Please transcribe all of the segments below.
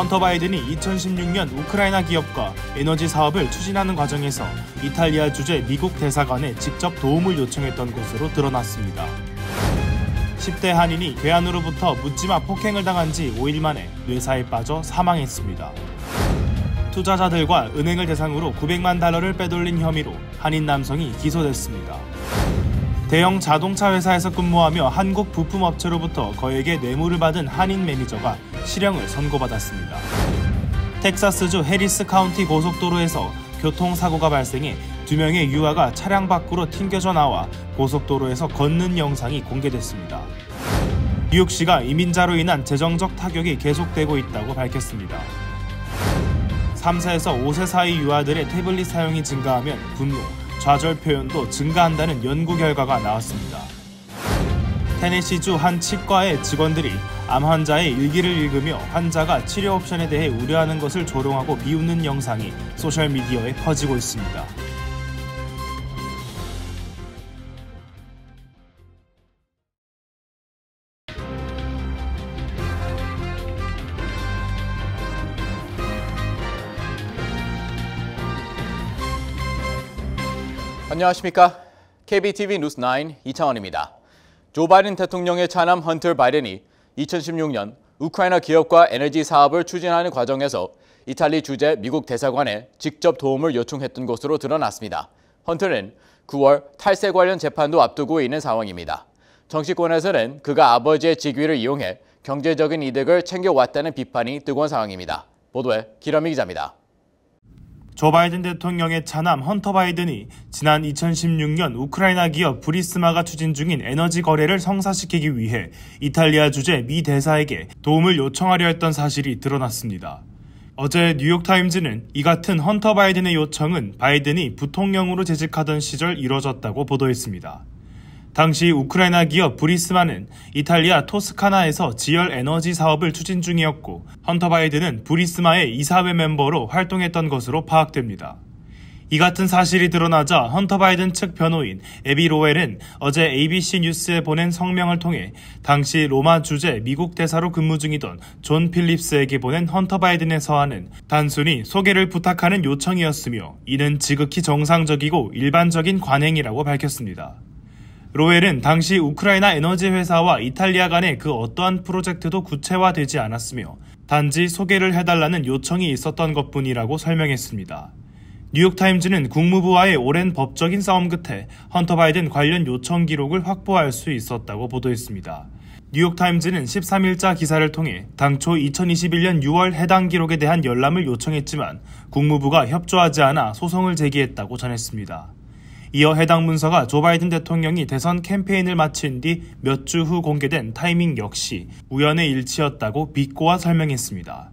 헌터 바이든이 2016년 우크라이나 기업과 에너지 사업을 추진하는 과정에서 이탈리아 주재 미국 대사관에 직접 도움을 요청했던 것으로 드러났습니다. 10대 한인이 괴한으로부터 묻지마 폭행을 당한 지 5일 만에 뇌사에 빠져 사망했습니다. 투자자들과 은행을 대상으로 900만 달러를 빼돌린 혐의로 한인 남성이 기소됐습니다. 대형 자동차 회사에서 근무하며 한국 부품업체로부터 거액의 뇌물을 받은 한인 매니저가 실형을 선고받았습니다. 텍사스주 해리스 카운티 고속도로에서 교통사고가 발생해 2명의 유아가 차량 밖으로 튕겨져 나와 고속도로에서 걷는 영상이 공개됐습니다. 뉴욕시가 이민자로 인한 재정적 타격이 계속되고 있다고 밝혔습니다. 3세에서 5세 사이 유아들의 태블릿 사용이 증가하면 분노, 좌절 표현도 증가한다는 연구 결과가 나왔습니다. 테네시주 한 치과의 직원들이 암 환자의 일기를 읽으며 환자가 치료 옵션에 대해 우려하는 것을 조롱하고 비웃는 영상이 소셜미디어에 퍼지고 있습니다. 안녕하십니까? KBTV 뉴스9 이창원입니다. 조 바이든 대통령의 차남 헌터 바이든이 2016년 우크라이나 기업과 에너지 사업을 추진하는 과정에서 이탈리 주재 미국 대사관에 직접 도움을 요청했던 것으로 드러났습니다. 헌터는 9월 탈세 관련 재판도 앞두고 있는 상황입니다. 정치권에서는 그가 아버지의 직위를 이용해 경제적인 이득을 챙겨왔다는 비판이 뜨거운 상황입니다. 보도에 기러미 기자입니다. 조 바이든 대통령의 차남 헌터 바이든이 지난 2016년 우크라이나 기업 브리스마가 추진 중인 에너지 거래를 성사시키기 위해 이탈리아 주재 미 대사에게 도움을 요청하려 했던 사실이 드러났습니다. 어제 뉴욕타임즈는 이 같은 헌터 바이든의 요청은 바이든이 부통령으로 재직하던 시절 이뤄졌다고 보도했습니다. 당시 우크라이나 기업 브리스마는 이탈리아 토스카나에서 지열 에너지 사업을 추진 중이었고 헌터 바이든은 브리스마의 이사회 멤버로 활동했던 것으로 파악됩니다. 이 같은 사실이 드러나자 헌터 바이든 측 변호인 에비 로웰은 어제 ABC 뉴스에 보낸 성명을 통해 당시 로마 주재 미국 대사로 근무 중이던 존 필립스에게 보낸 헌터 바이든의 서한은 단순히 소개를 부탁하는 요청이었으며 이는 지극히 정상적이고 일반적인 관행이라고 밝혔습니다. 로웰은 당시 우크라이나 에너지 회사와 이탈리아 간의 그 어떠한 프로젝트도 구체화되지 않았으며 단지 소개를 해달라는 요청이 있었던 것뿐이라고 설명했습니다. 뉴욕타임즈는 국무부와의 오랜 법적인 싸움 끝에 헌터 바이든 관련 요청 기록을 확보할 수 있었다고 보도했습니다. 뉴욕타임즈는 13일자 기사를 통해 당초 2021년 6월 해당 기록에 대한 열람을 요청했지만 국무부가 협조하지 않아 소송을 제기했다고 전했습니다. 이어 해당 문서가 조 바이든 대통령이 대선 캠페인을 마친 뒤 몇 주 후 공개된 타이밍 역시 우연의 일치였다고 비꼬아 설명했습니다.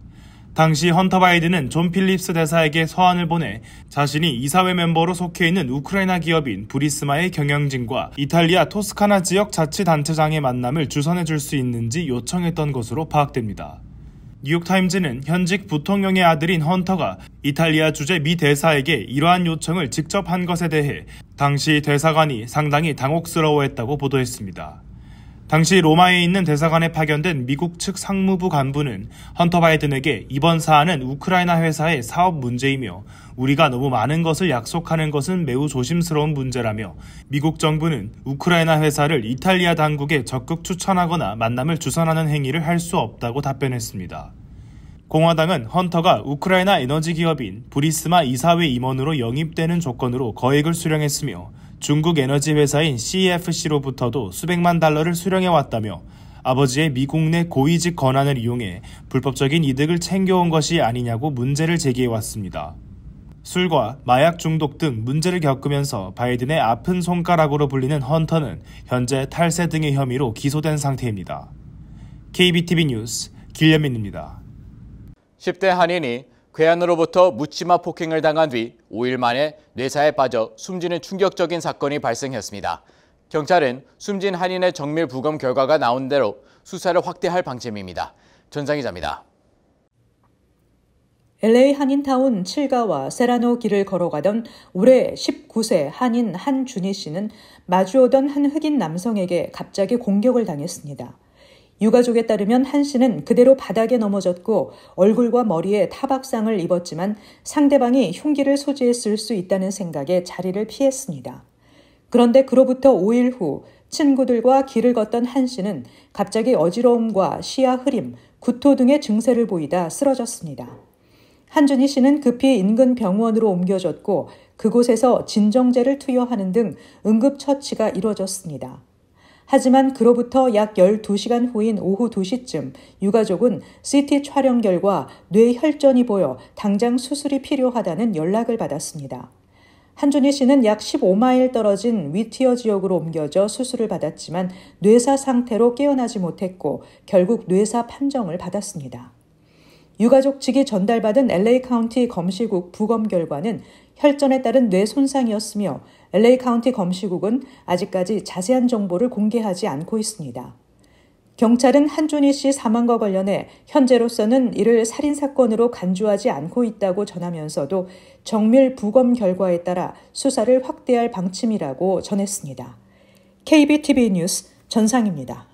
당시 헌터 바이든은 존 필립스 대사에게 서한을 보내 자신이 이사회 멤버로 속해 있는 우크라이나 기업인 브리스마의 경영진과 이탈리아 토스카나 지역 자치단체장의 만남을 주선해 줄 수 있는지 요청했던 것으로 파악됩니다. 뉴욕타임즈는 현직 부통령의 아들인 헌터가 이탈리아 주재 미 대사에게 이러한 요청을 직접 한 것에 대해 당시 대사관이 상당히 당혹스러워했다고 보도했습니다. 당시 로마에 있는 대사관에 파견된 미국 측 상무부 간부는 헌터 바이든에게 이번 사안은 우크라이나 회사의 사업 문제이며 우리가 너무 많은 것을 약속하는 것은 매우 조심스러운 문제라며 미국 정부는 우크라이나 회사를 이탈리아 당국에 적극 추천하거나 만남을 주선하는 행위를 할 수 없다고 답변했습니다. 공화당은 헌터가 우크라이나 에너지 기업인 브리스마 이사회 임원으로 영입되는 조건으로 거액을 수령했으며 중국 에너지 회사인 CEFC로부터도 수백만 달러를 수령해왔다며 아버지의 미국 내 고위직 권한을 이용해 불법적인 이득을 챙겨온 것이 아니냐고 문제를 제기해왔습니다. 술과 마약 중독 등 문제를 겪으면서 바이든의 아픈 손가락으로 불리는 헌터는 현재 탈세 등의 혐의로 기소된 상태입니다. KBTV 뉴스 길려민입니다. 10대 한인이 괴한으로부터 묻지마 폭행을 당한 뒤 5일 만에 뇌사에 빠져 숨지는 충격적인 사건이 발생했습니다. 경찰은 숨진 한인의 정밀 부검 결과가 나온 대로 수사를 확대할 방침입니다. 전상 기자입니다. LA 한인타운 7가와 세라노 길을 걸어가던 올해 19세 한인 한준희 씨는 마주오던 한 흑인 남성에게 갑자기 공격을 당했습니다. 유가족에 따르면 한 씨는 그대로 바닥에 넘어졌고 얼굴과 머리에 타박상을 입었지만 상대방이 흉기를 소지했을 수 있다는 생각에 자리를 피했습니다. 그런데 그로부터 5일 후 친구들과 길을 걷던 한 씨는 갑자기 어지러움과 시야 흐림, 구토 등의 증세를 보이다 쓰러졌습니다. 한준희 씨는 급히 인근 병원으로 옮겨졌고 그곳에서 진정제를 투여하는 등 응급처치가 이루어졌습니다. 하지만 그로부터 약 12시간 후인 오후 2시쯤 유가족은 CT 촬영 결과 뇌혈전이 보여 당장 수술이 필요하다는 연락을 받았습니다. 한준희 씨는 약 15마일 떨어진 위티어 지역으로 옮겨져 수술을 받았지만 뇌사 상태로 깨어나지 못했고 결국 뇌사 판정을 받았습니다. 유가족 측이 전달받은 LA 카운티 검시국 부검 결과는 혈전에 따른 뇌 손상이었으며 LA 카운티 검시국은 아직까지 자세한 정보를 공개하지 않고 있습니다. 경찰은 한준희 씨 사망과 관련해 현재로서는 이를 살인사건으로 간주하지 않고 있다고 전하면서도 정밀 부검 결과에 따라 수사를 확대할 방침이라고 전했습니다. KBTV 뉴스 전상입니다.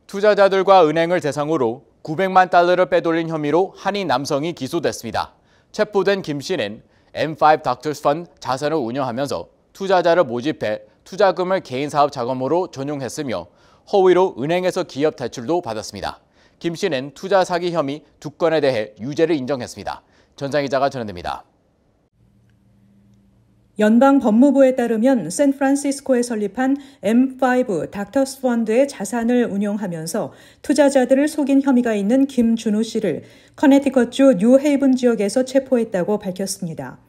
투자자들과 은행을 대상으로 900만 달러를 빼돌린 혐의로 한인 남성이 기소됐습니다. 체포된 김 씨는 M5 Doctors Fund 자산을 운영하면서 투자자를 모집해 투자금을 개인 사업 자금으로 전용했으며 허위로 은행에서 기업 대출도 받았습니다. 김 씨는 투자 사기 혐의 2건에 대해 유죄를 인정했습니다. 전장 기자가 전해드립니다. 연방 법무부에 따르면 샌프란시스코에 설립한 M5 닥터스 펀드의 자산을 운용하면서 투자자들을 속인 혐의가 있는 김준호 씨를 커네티컷주 뉴헤이븐 지역에서 체포했다고 밝혔습니다.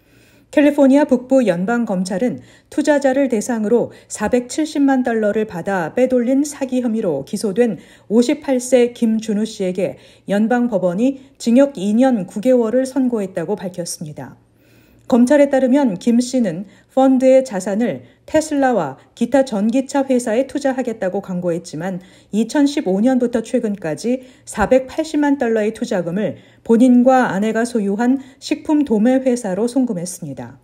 캘리포니아 북부 연방검찰은 투자자를 대상으로 470만 달러를 받아 빼돌린 사기 혐의로 기소된 58세 김준호 씨에게 연방법원이 징역 2년 9개월을 선고했다고 밝혔습니다. 검찰에 따르면 김 씨는 펀드의 자산을 테슬라와 기타 전기차 회사에 투자하겠다고 광고했지만 2015년부터 최근까지 480만 달러의 투자금을 본인과 아내가 소유한 식품 도매 회사로 송금했습니다.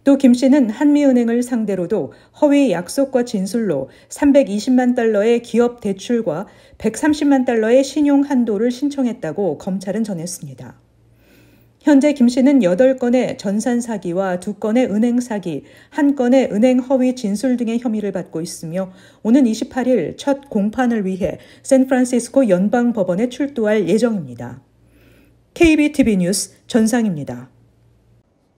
또 김 씨는 한미은행을 상대로도 허위 약속과 진술로 320만 달러의 기업 대출과 130만 달러의 신용 한도를 신청했다고 검찰은 전했습니다. 현재 김 씨는 8건의 전산 사기와 2건의 은행 사기, 1건의 은행 허위 진술 등의 혐의를 받고 있으며 오는 28일 첫 공판을 위해 샌프란시스코 연방법원에 출두할 예정입니다. KBTV 뉴스 전상입니다.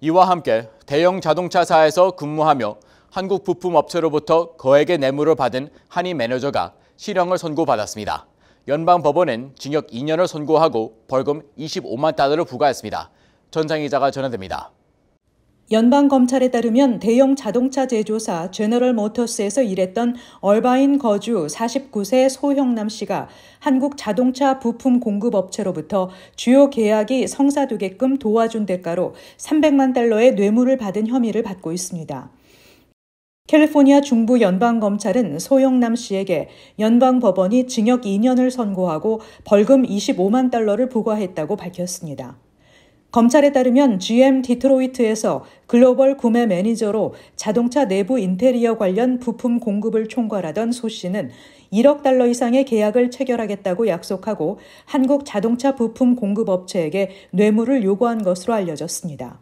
이와 함께 대형 자동차사에서 근무하며 한국 부품업체로부터 거액의 뇌물을 받은 한인 매니저가 실형을 선고받았습니다. 연방법원은 징역 2년을 선고하고 벌금 25만 달러를 부과했습니다. 전상 기자가 전해드립니다. 연방검찰에 따르면 대형 자동차 제조사 제너럴 모터스에서 일했던 얼바인 거주 49세 소형남 씨가 한국 자동차 부품 공급업체로부터 주요 계약이 성사되게끔 도와준 대가로 300만 달러의 뇌물을 받은 혐의를 받고 있습니다. 캘리포니아 중부 연방검찰은 소영남 씨에게 연방법원이 징역 2년을 선고하고 벌금 25만 달러를 부과했다고 밝혔습니다. 검찰에 따르면 GM 디트로이트에서 글로벌 구매 매니저로 자동차 내부 인테리어 관련 부품 공급을 총괄하던 소 씨는 1억 달러 이상의 계약을 체결하겠다고 약속하고 한국 자동차 부품 공급업체에게 뇌물을 요구한 것으로 알려졌습니다.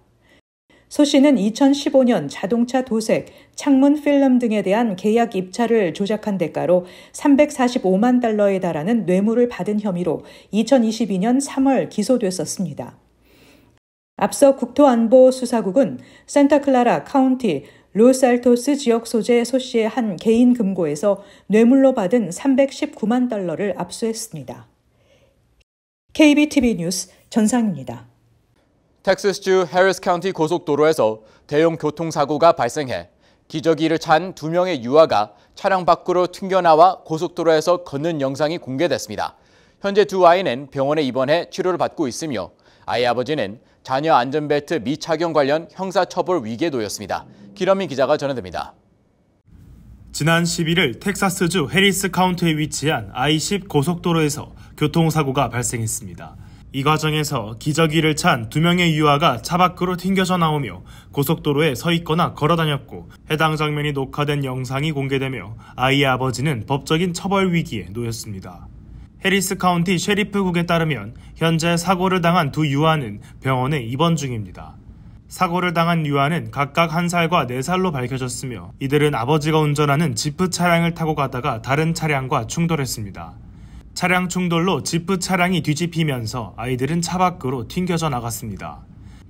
소 씨는 2015년 자동차 도색, 창문 필름 등에 대한 계약 입찰을 조작한 대가로 345만 달러에 달하는 뇌물을 받은 혐의로 2022년 3월 기소됐었습니다. 앞서 국토안보수사국은 산타클라라 카운티 로스알토스 지역 소재 소 씨의 한 개인 금고에서 뇌물로 받은 319만 달러를 압수했습니다. KBTV 뉴스 전상입니다. 텍사스주 해리스 카운티 고속도로에서 대형 교통사고가 발생해 기저귀를 찬 2명의 유아가 차량 밖으로 튕겨나와 고속도로에서 걷는 영상이 공개됐습니다. 현재 두 아이는 병원에 입원해 치료를 받고 있으며 아이 아버지는 자녀 안전벨트 미착용 관련 형사처벌 위기에 놓였습니다. 김현민 기자가 전해드립니다. 지난 11일 텍사스주 해리스 카운티에 위치한 I-10 고속도로에서 교통사고가 발생했습니다. 이 과정에서 기저귀를 찬 2명의 유아가 차 밖으로 튕겨져 나오며 고속도로에 서 있거나 걸어 다녔고 해당 장면이 녹화된 영상이 공개되며 아이의 아버지는 법적인 처벌 위기에 놓였습니다. 해리스 카운티 셰리프국에 따르면 현재 사고를 당한 두 유아는 병원에 입원 중입니다. 사고를 당한 유아는 각각 1살과 4살로 밝혀졌으며 이들은 아버지가 운전하는 지프 차량을 타고 가다가 다른 차량과 충돌했습니다. 차량 충돌로 지프 차량이 뒤집히면서 아이들은 차 밖으로 튕겨져 나갔습니다.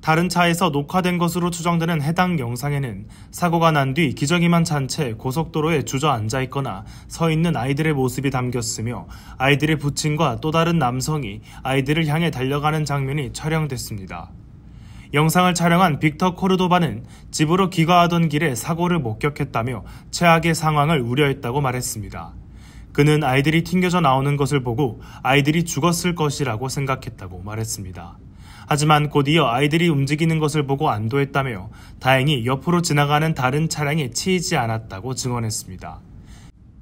다른 차에서 녹화된 것으로 추정되는 해당 영상에는 사고가 난 뒤 기저귀만 찬 채 고속도로에 주저앉아 있거나 서 있는 아이들의 모습이 담겼으며 아이들의 부친과 또 다른 남성이 아이들을 향해 달려가는 장면이 촬영됐습니다. 영상을 촬영한 빅터 코르도바는 집으로 귀가하던 길에 사고를 목격했다며 최악의 상황을 우려했다고 말했습니다. 그는 아이들이 튕겨져 나오는 것을 보고 아이들이 죽었을 것이라고 생각했다고 말했습니다. 하지만 곧 이어 아이들이 움직이는 것을 보고 안도했다며 다행히 옆으로 지나가는 다른 차량에 치이지 않았다고 증언했습니다.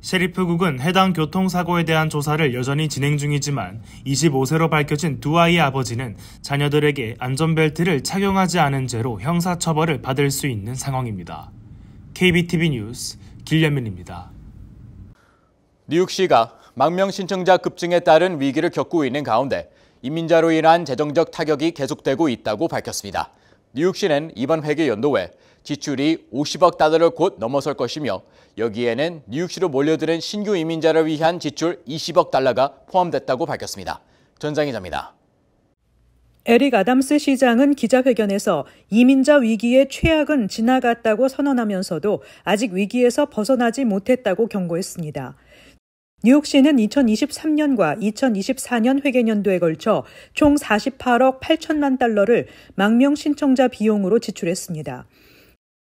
셰리프국은 해당 교통사고에 대한 조사를 여전히 진행 중이지만 25세로 밝혀진 두 아이의 아버지는 자녀들에게 안전벨트를 착용하지 않은 죄로 형사처벌을 받을 수 있는 상황입니다. KBTV 뉴스 길려민입니다. 뉴욕시가 망명 신청자 급증에 따른 위기를 겪고 있는 가운데 이민자로 인한 재정적 타격이 계속되고 있다고 밝혔습니다. 뉴욕시는 이번 회계 연도에 지출이 50억 달러를 곧 넘어설 것이며 여기에는 뉴욕시로 몰려드는 신규 이민자를 위한 지출 20억 달러가 포함됐다고 밝혔습니다. 전상 기자입니다. 에릭 아담스 시장은 기자회견에서 이민자 위기의 최악은 지나갔다고 선언하면서도 아직 위기에서 벗어나지 못했다고 경고했습니다. 뉴욕시는 2023년과 2024년 회계연도에 걸쳐 총 48억 8천만 달러를 망명 신청자 비용으로 지출했습니다.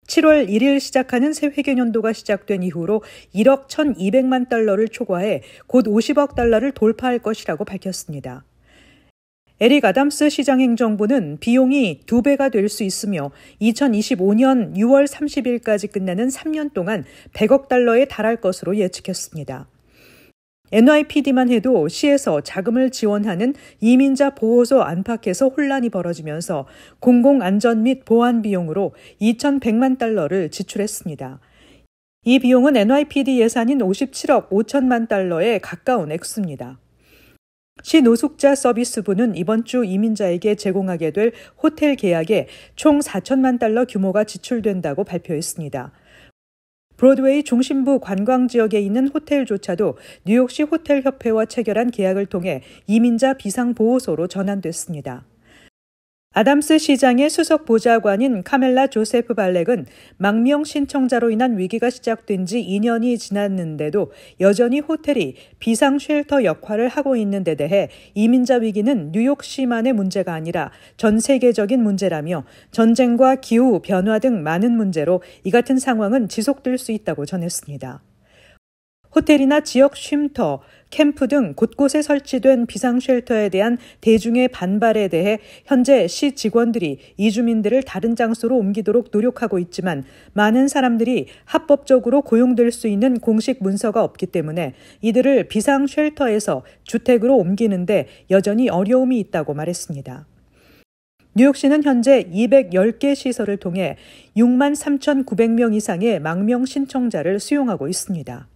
7월 1일 시작하는 새 회계연도가 시작된 이후로 1억 1,200만 달러를 초과해 곧 50억 달러를 돌파할 것이라고 밝혔습니다. 에릭 아담스 시장 행정부는 비용이 2배가 될 수 있으며 2025년 6월 30일까지 끝나는 3년 동안 100억 달러에 달할 것으로 예측했습니다. NYPD만 해도 시에서 자금을 지원하는 이민자 보호소 안팎에서 혼란이 벌어지면서 공공안전 및 보안 비용으로 2,100만 달러를 지출했습니다. 이 비용은 NYPD 예산인 57억 5천만 달러에 가까운 액수입니다. 시 노숙자 서비스부는 이번 주 이민자에게 제공하게 될 호텔 계약에 총 4천만 달러 규모가 지출된다고 발표했습니다. 브로드웨이 중심부 관광지역에 있는 호텔조차도 뉴욕시 호텔협회와 체결한 계약을 통해 이민자 비상보호소로 전환됐습니다. 아담스 시장의 수석 보좌관인 카멜라 조세프 발렉은 망명 신청자로 인한 위기가 시작된 지 2년이 지났는데도 여전히 호텔이 비상 쉘터 역할을 하고 있는 데 대해 이민자 위기는 뉴욕시만의 문제가 아니라 전 세계적인 문제라며 전쟁과 기후, 변화 등 많은 문제로 이 같은 상황은 지속될 수 있다고 전했습니다. 호텔이나 지역 쉼터, 캠프 등 곳곳에 설치된 비상쉘터에 대한 대중의 반발에 대해 현재 시 직원들이 이주민들을 다른 장소로 옮기도록 노력하고 있지만 많은 사람들이 합법적으로 고용될 수 있는 공식 문서가 없기 때문에 이들을 비상쉘터에서 주택으로 옮기는데 여전히 어려움이 있다고 말했습니다. 뉴욕시는 현재 210개 시설을 통해 6만 3,900명 이상의 망명 신청자를 수용하고 있습니다.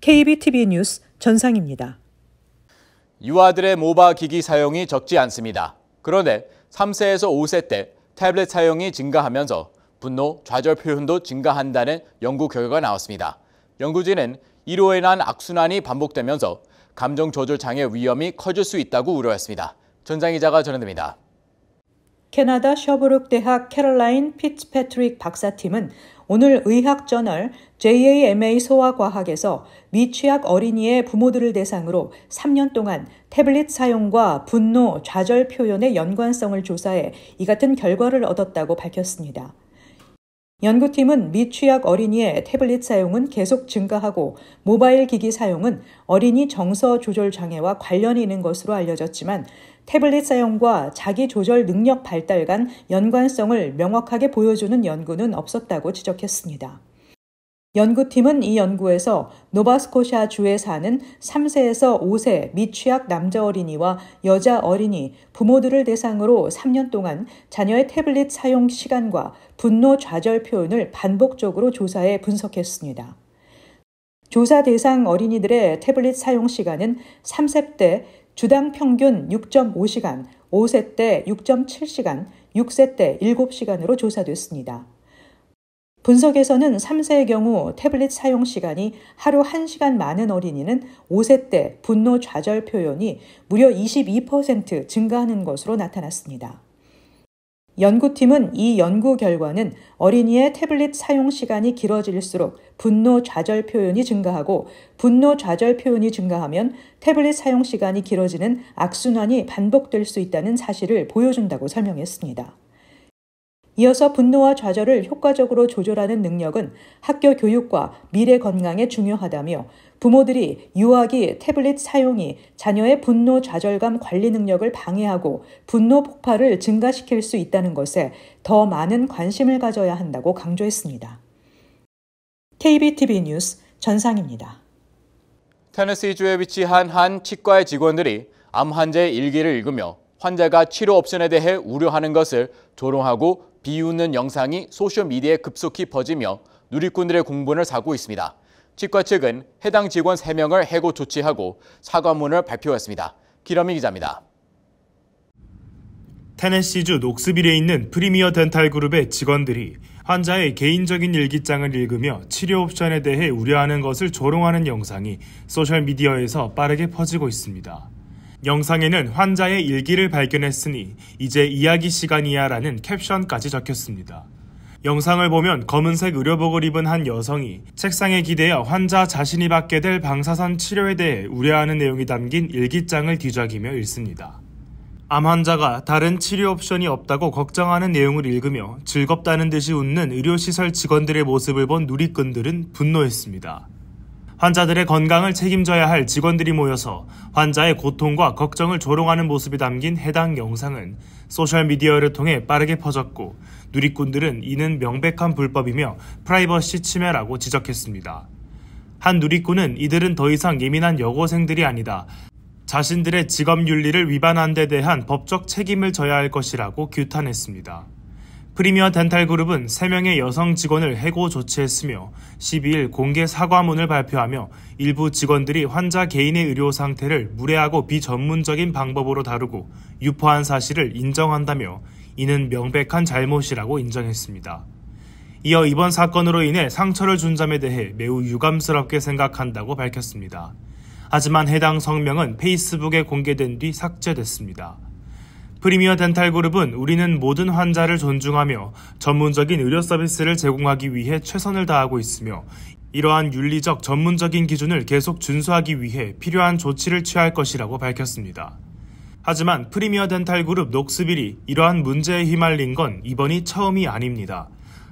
KBTV 뉴스 전상입니다. 유아들의 모바 기기 사용이 적지 않습니다. 그런데 3세에서 5세 때 태블릿 사용이 증가하면서 분노, 좌절 표현도 증가한다는 연구 결과가 나왔습니다. 연구진은 이로 인한 악순환이 반복되면서 감정 조절 장애 위험이 커질 수 있다고 우려했습니다. 전상 기자가 전해드립니다. 캐나다 셔브룩 대학 캐롤라인 피츠패트릭 박사팀은 오늘 의학 저널 JAMA 소아과학에서 미취학 어린이의 부모들을 대상으로 3년 동안 태블릿 사용과 분노, 좌절 표현의 연관성을 조사해 이 같은 결과를 얻었다고 밝혔습니다. 연구팀은 미취학 어린이의 태블릿 사용은 계속 증가하고 모바일 기기 사용은 어린이 정서 조절 장애와 관련이 있는 것으로 알려졌지만 태블릿 사용과 자기 조절 능력 발달 간 연관성을 명확하게 보여주는 연구는 없었다고 지적했습니다. 연구팀은 이 연구에서 노바스코샤 주에 사는 3세에서 5세 미취학 남자 어린이와 여자 어린이, 부모들을 대상으로 3년 동안 자녀의 태블릿 사용 시간과 분노 좌절 표현을 반복적으로 조사해 분석했습니다. 조사 대상 어린이들의 태블릿 사용 시간은 3세 때 주당 평균 6.5시간, 5세 때 6.7시간, 6세 때 7시간으로 조사됐습니다. 분석에서는 3세의 경우 태블릿 사용 시간이 하루 1시간 많은 어린이는 5세 때 분노 좌절 표현이 무려 22% 증가하는 것으로 나타났습니다. 연구팀은 이 연구 결과는 어린이의 태블릿 사용 시간이 길어질수록 분노 좌절 표현이 증가하고 분노 좌절 표현이 증가하면 태블릿 사용 시간이 길어지는 악순환이 반복될 수 있다는 사실을 보여준다고 설명했습니다. 이어서 분노와 좌절을 효과적으로 조절하는 능력은 학교 교육과 미래 건강에 중요하다며 부모들이 유아기 태블릿 사용이 자녀의 분노 좌절감 관리 능력을 방해하고 분노 폭발을 증가시킬 수 있다는 것에 더 많은 관심을 가져야 한다고 강조했습니다. KBTV 뉴스 전상입니다. 테네시주에 위치한 한 치과의 직원들이 암 환자의 일기를 읽으며 환자가 치료 옵션에 대해 우려하는 것을 조롱하고 비웃는 영상이 소셜미디어에 급속히 퍼지며 누리꾼들의 공분을 사고 있습니다. 치과 측은 해당 직원 3명을 해고 조치하고 사과문을 발표했습니다. 기러미 기자입니다. 테네시주 녹스빌에 있는 프리미어 덴탈 그룹의 직원들이 환자의 개인적인 일기장을 읽으며 치료 옵션에 대해 우려하는 것을 조롱하는 영상이 소셜미디어에서 빠르게 퍼지고 있습니다. 영상에는 환자의 일기를 발견했으니 이제 이야기 시간이야 라는 캡션까지 적혔습니다. 영상을 보면 검은색 의료복을 입은 한 여성이 책상에 기대어 환자 자신이 받게 될 방사선 치료에 대해 우려하는 내용이 담긴 일기장을 뒤적이며 읽습니다. 암 환자가 다른 치료 옵션이 없다고 걱정하는 내용을 읽으며 즐겁다는 듯이 웃는 의료시설 직원들의 모습을 본 누리꾼들은 분노했습니다. 환자들의 건강을 책임져야 할 직원들이 모여서 환자의 고통과 걱정을 조롱하는 모습이 담긴 해당 영상은 소셜미디어를 통해 빠르게 퍼졌고 누리꾼들은 이는 명백한 불법이며 프라이버시 침해라고 지적했습니다. 한 누리꾼은 이들은 더 이상 예민한 여고생들이 아니다. 자신들의 직업윤리를 위반한 데 대한 법적 책임을 져야 할 것이라고 규탄했습니다. 프리미어 덴탈 그룹은 3명의 여성 직원을 해고 조치했으며 12일 공개 사과문을 발표하며 일부 직원들이 환자 개인의 의료 상태를 무례하고 비전문적인 방법으로 다루고 유포한 사실을 인정한다며 이는 명백한 잘못이라고 인정했습니다. 이어 이번 사건으로 인해 상처를 준 점에 대해 매우 유감스럽게 생각한다고 밝혔습니다. 하지만 해당 성명은 페이스북에 공개된 뒤 삭제됐습니다. 프리미어 덴탈 그룹은 우리는 모든 환자를 존중하며 전문적인 의료 서비스를 제공하기 위해 최선을 다하고 있으며 이러한 윤리적 전문적인 기준을 계속 준수하기 위해 필요한 조치를 취할 것이라고 밝혔습니다. 하지만 프리미어 덴탈 그룹 녹스빌이 이러한 문제에 휘말린 건 이번이 처음이 아닙니다.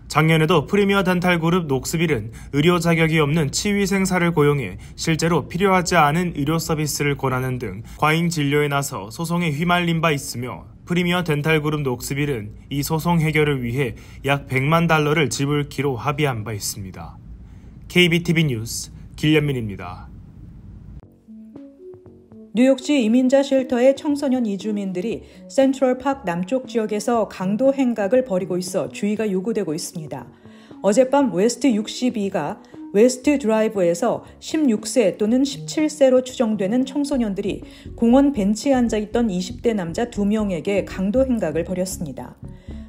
작년에도 프리미어 덴탈 그룹 녹스빌은 의료 자격이 없는 치위생사를 고용해 실제로 필요하지 않은 의료 서비스를 권하는 등 과잉 진료에 나서 소송에 휘말린 바 있으며 프리미어 덴탈 그룹 녹스빌은 이 소송 해결을 위해 약 $100만 지불키로 합의한 바 있습니다. KBTV 뉴스 길련민입니다. 뉴욕시 이민자 쉘터의 청소년 이주민들이 센트럴파크 남쪽 지역에서 강도 행각을 벌이고 있어 주의가 요구되고 있습니다. 어젯밤 웨스트 62가 웨스트 드라이브에서 16세 또는 17세로 추정되는 청소년들이 공원 벤치에 앉아있던 20대 남자 2명에게 강도 행각을 벌였습니다.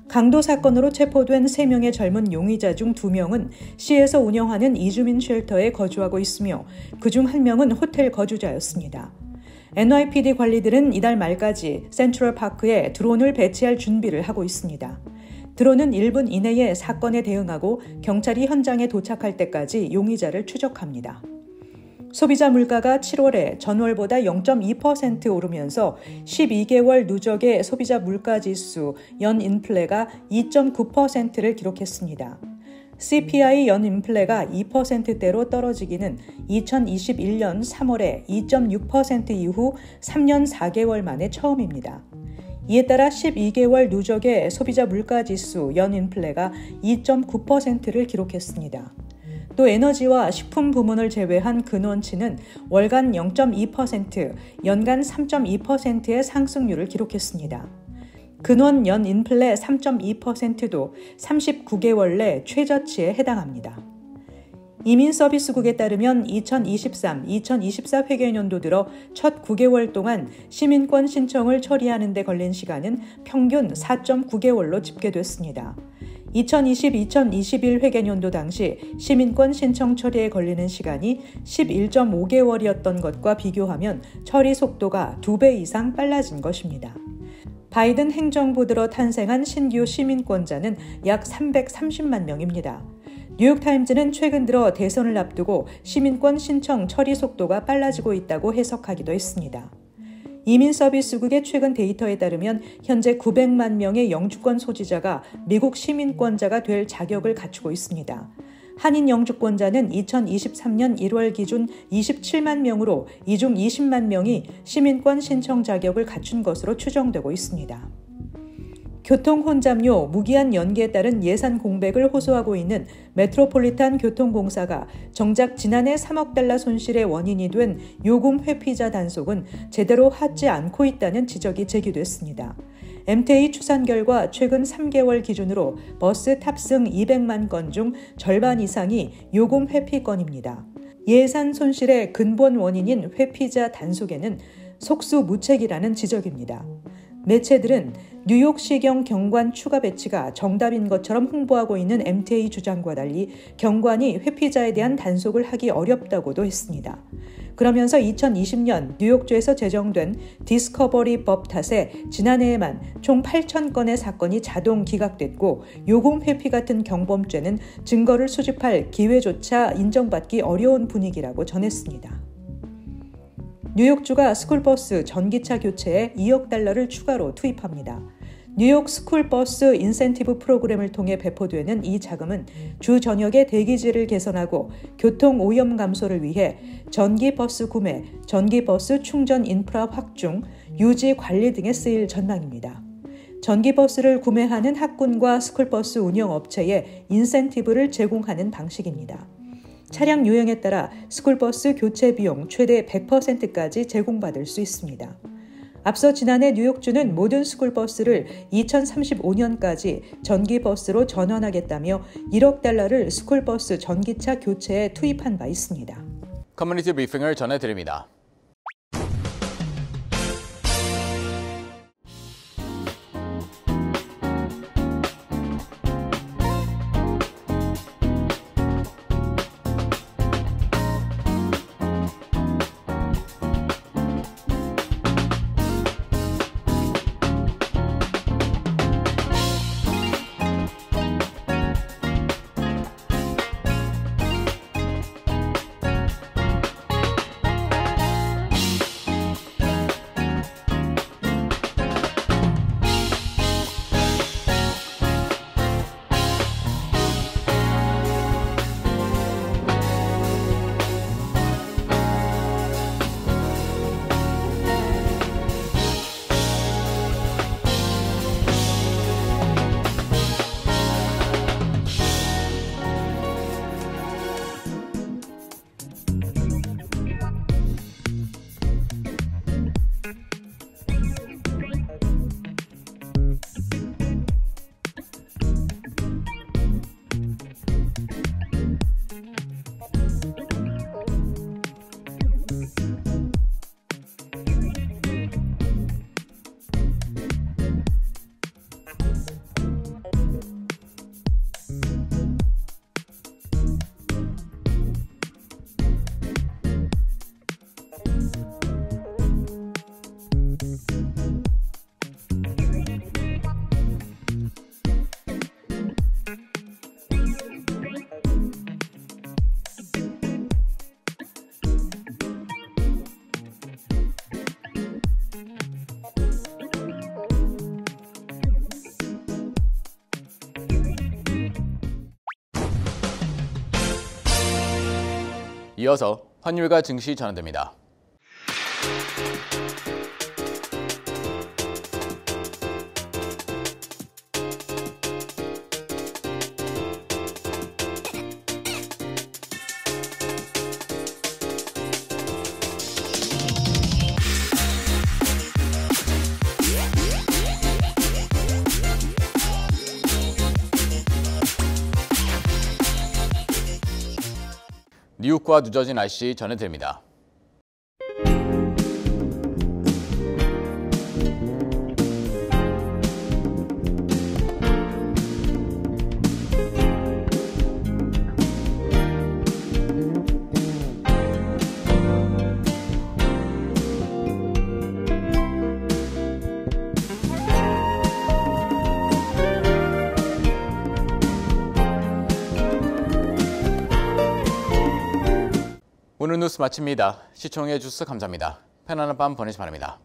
강도 사건으로 체포된 3명의 젊은 용의자 중 2명은 시에서 운영하는 이주민 쉘터에 거주하고 있으며 그중 1명은 호텔 거주자였습니다. NYPD 관리들은 이달 말까지 센트럴파크에 드론을 배치할 준비를 하고 있습니다. 드론은 1분 이내에 사건에 대응하고 경찰이 현장에 도착할 때까지 용의자를 추적합니다. 소비자 물가가 7월에 전월보다 0.2% 오르면서 12개월 누적의 소비자 물가지수 연인플레가 2.9%를 기록했습니다. CPI 연인플레가 2%대로 떨어지기는 2021년 3월에 2.6% 이후 3년 4개월 만에 처음입니다. 이에 따라 12개월 누적의 소비자 물가지수 연인플레가 2.9%를 기록했습니다. 또 에너지와 식품 부문을 제외한 근원치는 월간 0.2%, 연간 3.2%의 상승률을 기록했습니다. 근원 연 인플레 3.2%도 39개월 내 최저치에 해당합니다. 이민서비스국에 따르면 2023-2024 회계연도 들어 첫 9개월 동안 시민권 신청을 처리하는 데 걸린 시간은 평균 4.9개월로 집계됐습니다. 2020-2021 회계연도 당시 시민권 신청 처리에 걸리는 시간이 11.5개월이었던 것과 비교하면 처리 속도가 2배 이상 빨라진 것입니다. 바이든 행정부 들어 탄생한 신규 시민권자는 약 330만 명입니다. 뉴욕타임즈는 최근 들어 대선을 앞두고 시민권 신청 처리 속도가 빨라지고 있다고 해석하기도 했습니다. 이민서비스국의 최근 데이터에 따르면 현재 900만 명의 영주권 소지자가 미국 시민권자가 될 자격을 갖추고 있습니다. 한인 영주권자는 2023년 1월 기준 27만 명으로 이 중 20만 명이 시민권 신청 자격을 갖춘 것으로 추정되고 있습니다. 교통혼잡료 무기한 연기에 따른 예산 공백을 호소하고 있는 메트로폴리탄 교통공사가 정작 지난해 3억 달러 손실의 원인이 된 요금 회피자 단속은 제대로 하지 않고 있다는 지적이 제기됐습니다. MTA 추산 결과 최근 3개월 기준으로 버스 탑승 200만 건 중 절반 이상이 요금 회피 건입니다. 예산 손실의 근본 원인인 회피자 단속에는 속수무책이라는 지적입니다. 매체들은 뉴욕시경 경관 추가 배치가 정답인 것처럼 홍보하고 있는 MTA 주장과 달리 경관이 회피자에 대한 단속을 하기 어렵다고도 했습니다. 그러면서 2020년 뉴욕주에서 제정된 디스커버리법 탓에 지난해에만 총 8,000건의 사건이 자동 기각됐고 요금 회피 같은 경범죄는 증거를 수집할 기회조차 인정받기 어려운 분위기라고 전했습니다. 뉴욕주가 스쿨버스 전기차 교체에 2억 달러를 추가로 투입합니다. 뉴욕 스쿨버스 인센티브 프로그램을 통해 배포되는 이 자금은 주 전역의 대기질을 개선하고 교통 오염 감소를 위해 전기버스 구매, 전기버스 충전 인프라 확충, 유지 관리 등에 쓰일 전망입니다. 전기버스를 구매하는 학군과 스쿨버스 운영업체에 인센티브를 제공하는 방식입니다. 차량 유형에 따라 스쿨버스 교체 비용 최대 100%까지 제공받을 수 있습니다. 앞서 지난해 뉴욕주는 모든 스쿨버스를 2035년까지 전기버스로 전환하겠다며 1억 달러를 스쿨버스 전기차 교체에 투입한 바 있습니다. 커뮤니티 브리핑을 전해드립니다. 이어서 환율과 증시 전해드립니다. 뉴욕과 뉴저지 날씨 전해드립니다. 오늘 뉴스 마칩니다. 시청해 주셔서 감사합니다. 편안한 밤 보내시 바랍니다.